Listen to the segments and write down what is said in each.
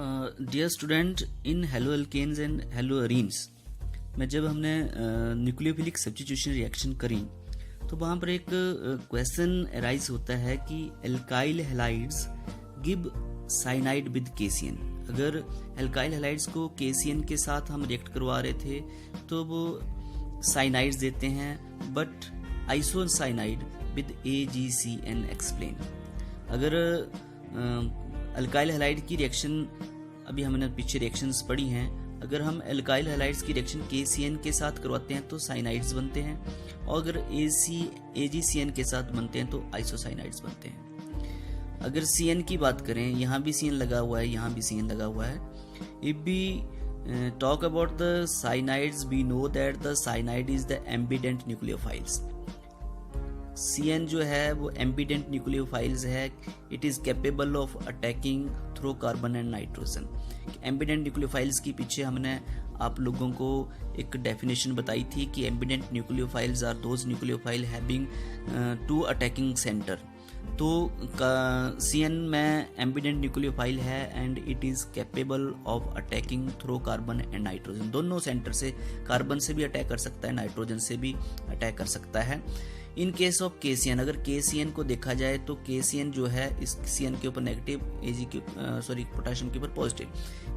Dear student, इन haloalkanes and haloarenes में जब हमने न्यूक्लियोफिलिक सब्स्टिट्यूशन रिएक्शन करी तो वहाँ पर एक क्वेश्चन अराइज होता है कि alkyl halides give cyanide with KCN. अगर एल्काइल हैलाइड्स को केसीएन के साथ हम रिएक्ट करवा रहे थे तो वो साइनाइड्स देते हैं, but isocyanide with AgCN explain. अगर अल्काइल हैलाइड की रिएक्शन, अभी हमने पीछे रिएक्शंस पढ़ी हैं, अगर हम अल्काइल हैलाइड्स की रिएक्शन KCN के साथ करवाते हैं तो साइनाइड्स बनते हैं, और अगर AgCN के साथ बनते हैं तो आइसोसाइनाइड्स बनते हैं। अगर CN की बात करें, यहाँ भी CN लगा हुआ है, यहाँ भी CN लगा हुआ है। If we talk about the cyanides, we know that the cyanide is the ambident nucleophiles. CN जो है वो एम्बिडेंट न्यूक्लियोफाइल्स है। It is capable of attacking through carbon and nitrogen. Ambident nucleophiles के पीछे हमने आप लोगों को एक डेफिनेशन बताई थी कि ambident nucleophiles are those nucleophile having two attacking centre. तो CN में एम्बिडेंट न्यूक्लियोफाइल है and it is capable of attacking through carbon and nitrogen. दोनों सेंटर से, कार्बन से भी अटैक कर सकता है, नाइट्रोजन से भी अटैक कर सकता है। इन केस ऑफ KCN, अगर KCN को देखा जाए तो KCN जो है इस CN के ऊपर नेगेटिव, पोटेशियम के ऊपर पॉजिटिव,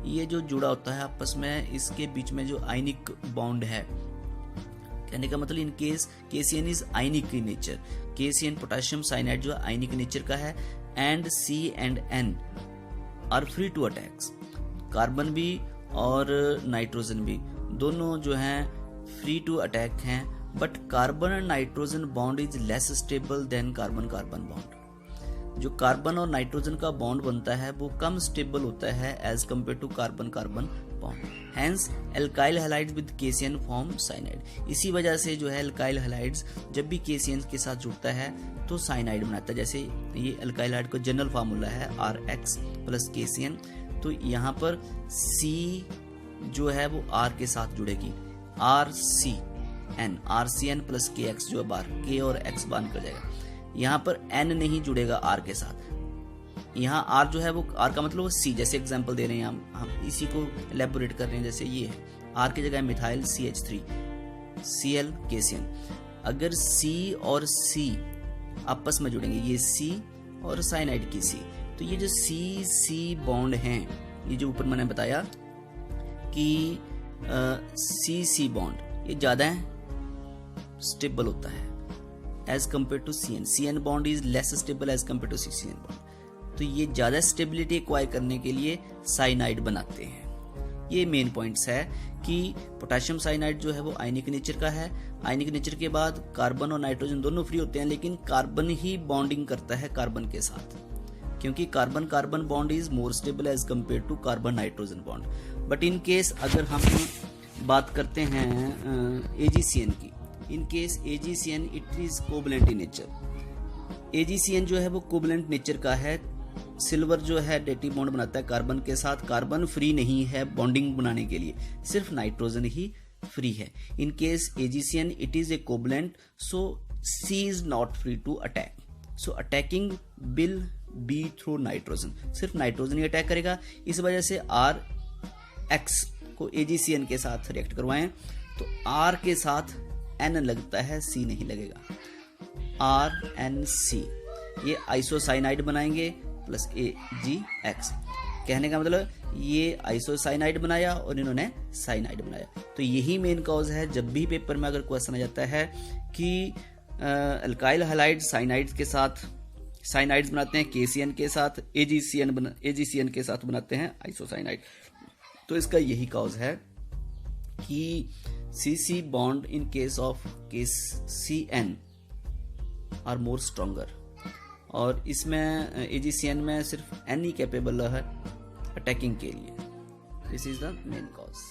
ये जो जुड़ा होता है आपस में, इसके बीच में जो आयनिक बॉन्ड है, कहने का मतलब in case KCN is ionic in nature. KCN potassium cyanide जो आयनिक नेचर का है, and C and N are free to attacks. Carbon भी और नाइट्रोजन भी दोनों जो हैं फ्री टू अटैक हैं, but carbon and nitrogen bond is less stable than carbon carbon bond. जो कार्बन और नाइट्रोजन का बॉन्ड बनता है वो कम स्टेबल होता है as compare to carbon carbon bond. Hence alkyl halides with KCN form cyanide. इसी वजह से जो है एल्काइल हैलाइड्स जब भी KCN के साथ जुड़ता है तो साइनाइड बनाता है। जैसे ये एल्काइल हैलाइड का जनरल फार्मूला है RX प्लस KCN, तो यहाँ पर C जो है वो R के साथ जुड़ेगी, RCN प्लस KX जो बार K और X बार कर जाएगा। यहाँ पर N नहीं जुड़ेगा R के साथ। यहाँ R जो है वो R का मतलब C, जैसे एग्जांपल दे रहे हैं हम इसी को एलेबोरेट कर रहे हैं। जैसे ये है R की जगह मिथाइल CH3 Cl KCN। अगर C और C आपस में जुड़ेंगे, ये C और साइनाइड की C, तो ये जो C बॉन्ड हैं, ये जो ऊपर मैंने बताया कि C बॉन्ड ये ज्यादा है, स्टेबल होता है as compare to CN bond is less stable as compare to CN bond. तो ये ज्यादा स्टेबिलिटी एक्वायर करने के लिए साइनाइड बनाते हैं। ये मेन पॉइंट्स है कि पोटेशियम साइनाइड जो है वो आयनिक नेचर का है। आयनिक नेचर के बाद कार्बन और नाइट्रोजन दोनों फ्री होते हैं, लेकिन कार्बन ही बॉन्डिंग करता है कार्बन के साथ, क्योंकि carbon carbon bond is more stable as compare to carbon nitrogen bond. But in case अगर हम बात करते हैं AgCN की, in case AgCN it is covalent in nature. AgCN जो है वो कोवलेंट नेचर का है। सिल्वर जो है डेटिव बॉन्ड बनाता है कार्बन के साथ, कार्बन फ्री नहीं है बॉन्डिंग बनाने के लिए, सिर्फ नाइट्रोजन ही फ्री है। In case AgCN it is a covalent, so C is not free to attack, so attacking will be through nitrogen, सिर्फ नाइट्रोजन ही अटैक करेगा। इस वजह से RX को AgCN के साथ रिएक्ट करवाएं तो R के साथ N लगता है, C नहीं लगेगा, RNC। ये आइसोसाइनाइड बनाएंगे प्लस AgX। कहने का मतलब ये आइसोसाइनाइड बनाया और इन्होंने साइनाइड बनाया। तो यही मेन कॉज है जब भी पेपर में अगर क्वेश्चन आ जाता है कि अल्काइल हैलाइड साइनाइड के साथ साइनाइड्स बनाते हैं, KCN के साथ AgCN के साथ बनाते हैं आइसोसाइनाइड, तो इसका यही कॉज है कि CC bond in case of KCN are more stronger, और इसमें AgCN में सिर्फ N ही कैपेबल है अटैकिंग के लिए। This is the main cause.